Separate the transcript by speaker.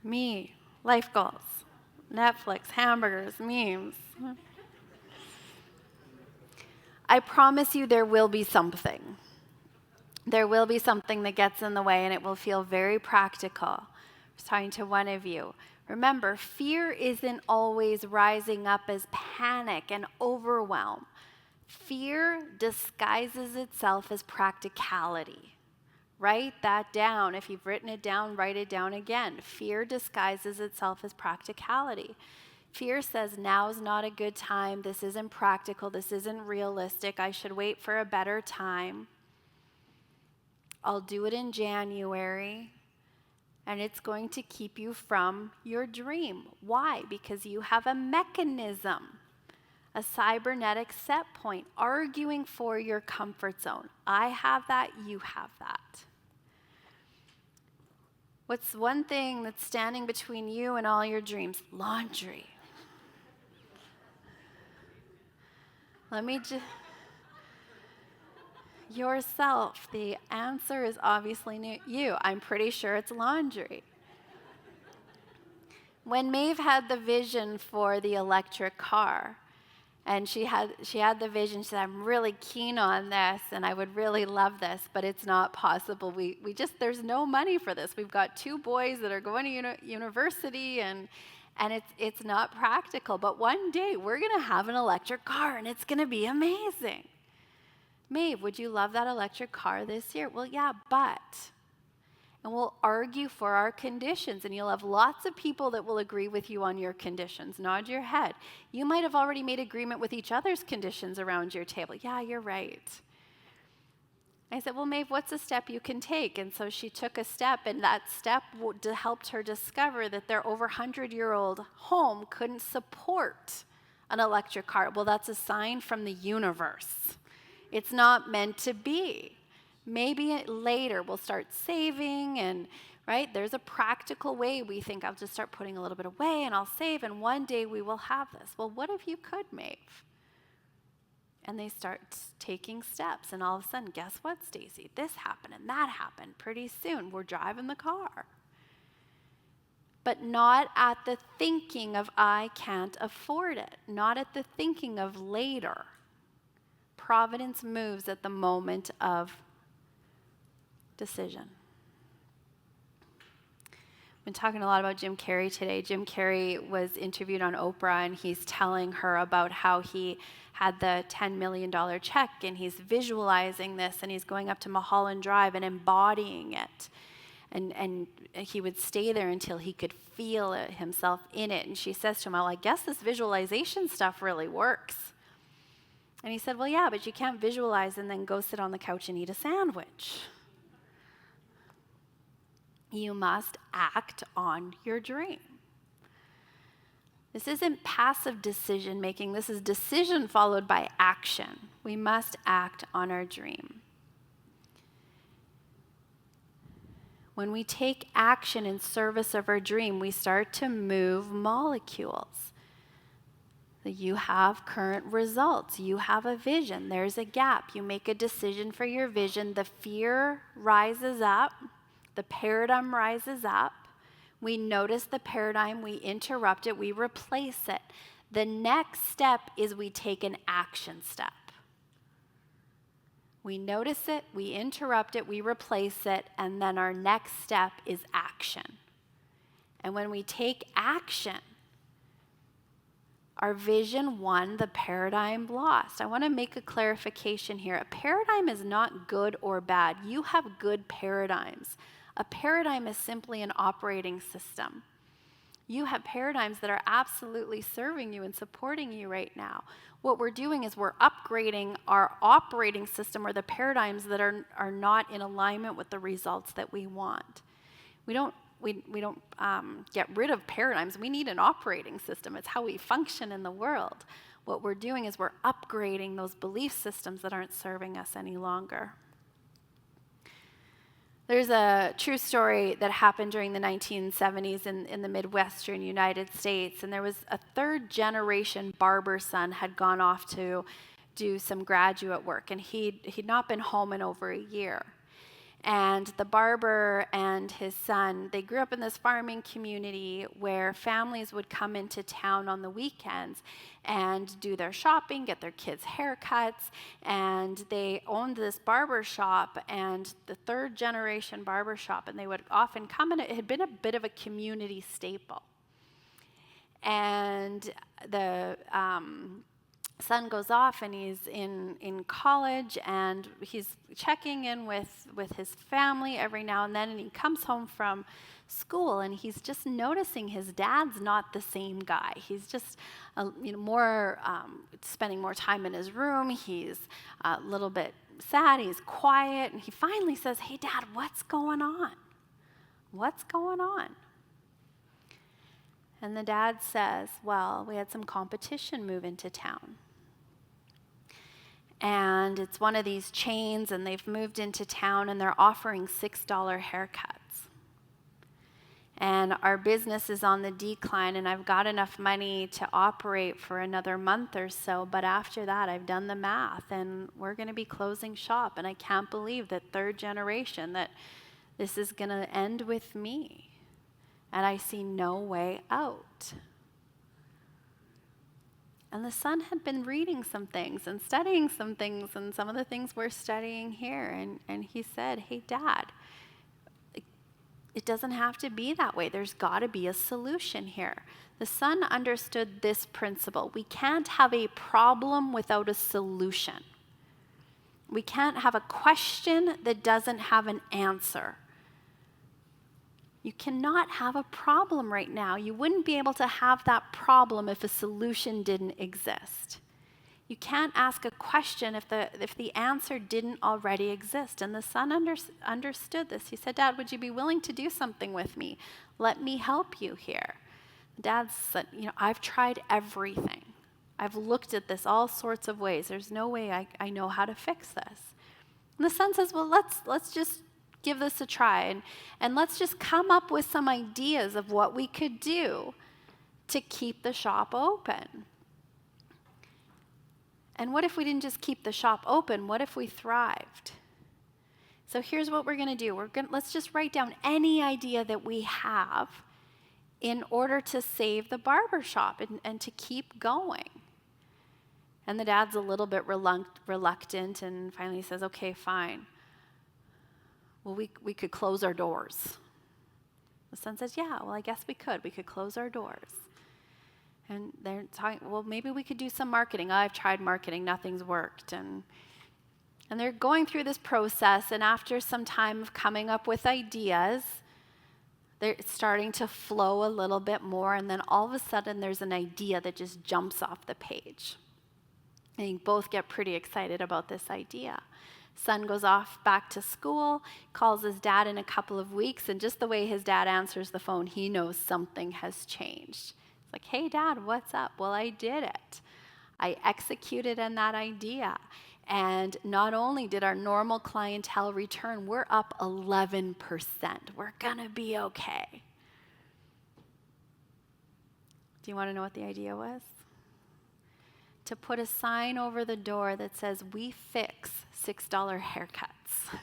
Speaker 1: me, life goals, Netflix, hamburgers, memes. I promise you there will be something. There will be something that gets in the way, and it will feel very practical. I was talking to one of you. Remember, fear isn't always rising up as panic and overwhelm. Fear disguises itself as practicality. Write that down. If you've written it down, write it down again. Fear disguises itself as practicality. Fear says, now's not a good time. This isn't practical. This isn't realistic. I should wait for a better time. I'll do it in January. And it's going to keep you from your dream. Why? Because you have a mechanism, a cybernetic set point, arguing for your comfort zone. I have that, you have that. What's one thing that's standing between you and all your dreams? Laundry. Let me just... Yourself. The answer is obviously you. I'm pretty sure it's laundry. When Maeve had the vision for the electric car, and she had the vision, she said, I'm really keen on this, and I would really love this, but it's not possible. There's no money for this. We've got 2 boys that are going to university, and it's not practical. But one day, we're going to have an electric car, and it's going to be amazing. Maeve, would you love that electric car this year? Well, yeah, but. And we'll argue for our conditions, and you'll have lots of people that will agree with you on your conditions. Nod your head. You might have already made agreement with each other's conditions around your table. Yeah, you're right. I said, well, Maeve, what's a step you can take? And so she took a step, and that step helped her discover that their over 100-year-old home couldn't support an electric car. Well, that's a sign from the universe. It's not meant to be. Maybe later we'll start saving, and right, there's a practical way we think I'll just start putting a little bit away and I'll save, and one day we will have this. Well, what if you could, Maeve? And they start taking steps, and all of a sudden, guess what, Stacey? This happened and that happened. Pretty soon we're driving the car. But not at the thinking of I can't afford it, not at the thinking of later. Providence moves at the moment of decision. I've been talking a lot about Jim Carrey today. Jim Carrey was interviewed on Oprah, and he's telling her about how he had the $10 million check, and he's visualizing this, and he's going up to Mulholland Drive and embodying it. And he would stay there until he could feel it himself in it. And she says to him, well, I guess this visualization stuff really works. And he said, well, yeah, but you can't visualize and then go sit on the couch and eat a sandwich. You must act on your dream. This isn't passive decision making. This is decision followed by action. We must act on our dream. When we take action in service of our dream, we start to move molecules. You have current results. You have a vision. There's a gap. You make a decision for your vision. The fear rises up. The paradigm rises up. We notice the paradigm. We interrupt it. We replace it. The next step is we take an action step. We notice it. We interrupt it. We replace it. And then our next step is action. And when we take action, our vision won, the paradigm lost. I want to make a clarification here. A paradigm is not good or bad. You have good paradigms. A paradigm is simply an operating system. You have paradigms that are absolutely serving you and supporting you right now. What we're doing is we're upgrading our operating system, or the paradigms that are not in alignment with the results that we want. We don't get rid of paradigms. We need an operating system. It's how we function in the world. What we're doing is we're upgrading those belief systems that aren't serving us any longer. There's a true story that happened during the 1970s in the Midwestern United States, and there was a third-generation barber son had gone off to do some graduate work, and he'd not been home in over a year. And the barber and his son, they grew up in this farming community where families would come into town on the weekends and do their shopping, get their kids' haircuts, and they owned this barber shop, and the third generation barber shop, and they would often come, and it had been a bit of a community staple. And the son goes off, and he's in college, and he's checking in with his family every now and then, and he comes home from school, and he's just noticing his dad's not the same guy. He's just more spending more time in his room. He's a little bit sad. He's quiet, and he finally says, "Hey, Dad, what's going on? What's going on?" And the dad says, "Well, we had some competition move into town. And it's one of these chains, and they've moved into town, and they're offering $6 haircuts. And our business is on the decline, and I've got enough money to operate for another month or so, but after that, I've done the math, and we're going to be closing shop, and I can't believe that third generation, that this is going to end with me, and I see no way out." And the son had been reading some things and studying some things, and some of the things we're studying here. And he said, "Hey, Dad, it doesn't have to be that way. There's got to be a solution here." The son understood this principle. We can't have a problem without a solution. We can't have a question that doesn't have an answer. You cannot have a problem right now. You wouldn't be able to have that problem if a solution didn't exist. You can't ask a question if the answer didn't already exist. And the son understood this. He said, "Dad, would you be willing to do something with me? Let me help you here." Dad said, "I've tried everything. I've looked at this all sorts of ways. There's no way I know how to fix this." And the son says, "Well, let's just give this a try, and let's just come up with some ideas of what we could do to keep the shop open. And what if we didn't just keep the shop open? What if we thrived? So here's what we're going to do. Let's just write down any idea that we have in order to save the barber shop and to keep going." And the dad's a little bit reluctant, and finally says, "Okay, fine. Well, we could close our doors." The son says, "Yeah, well, I guess we could. We could close our doors." And they're talking, "Well, maybe we could do some marketing." "I've tried marketing. Nothing's worked." And they're going through this process, and after some time of coming up with ideas, they're starting to flow a little bit more, and then all of a sudden there's an idea that just jumps off the page. And you both get pretty excited about this idea. Son goes off back to school, calls his dad in a couple of weeks, and just the way his dad answers the phone, he knows something has changed. It's like, "Hey, Dad, what's up?" "Well, I did it. I executed on that idea. And not only did our normal clientele return, we're up 11%. We're going to be okay." Do you want to know what the idea was? To put a sign over the door that says, "We fix $6 haircuts."